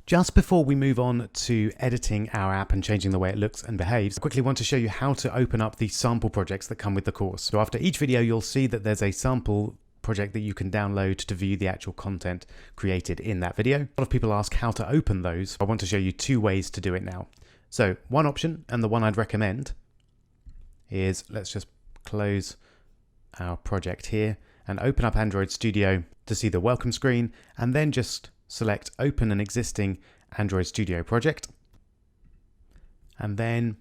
Just before we move on to editing our app and changing the way it looks and behaves, I quickly want to show you how to open up the sample projects that come with the course. So after each video, you'll see that there's a sample project that you can download to view the actual content created in that video. A lot of people ask how to open those. I want to show you two ways to do it now. So one option, and the one I'd recommend, is let's just close our project here and open up Android Studio to see the welcome screen, and then just select open an existing Android Studio project, and then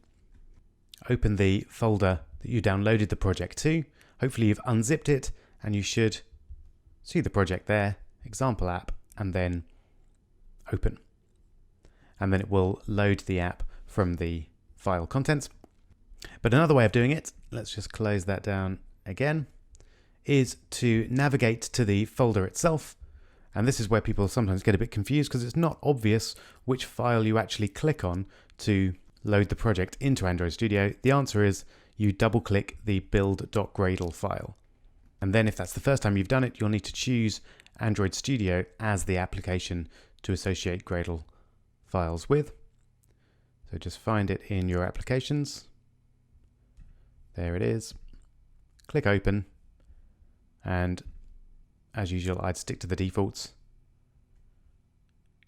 open the folder that you downloaded the project to. Hopefully you've unzipped it and you should see the project there, example app, and then open. And then it will load the app from the file contents. But another way of doing it, let's just close that down again, is to navigate to the folder itself. And this is where people sometimes get a bit confused because it's not obvious which file you actually click on to load the project into Android Studio. The answer is you double click the build.gradle file. And then if that's the first time you've done it, you'll need to choose Android Studio as the application to associate Gradle files with. So just find it in your applications. There it is. Click open. And as usual, I'd stick to the defaults.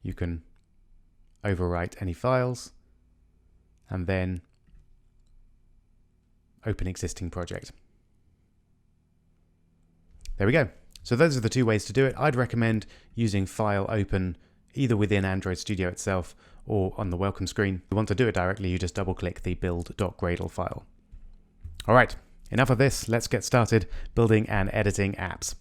You can overwrite any files and then open existing project. There we go. So those are the two ways to do it. I'd recommend using file open either within Android Studio itself or on the welcome screen. If you want to do it directly, you just double click the build.gradle file. All right, enough of this. Let's get started building and editing apps.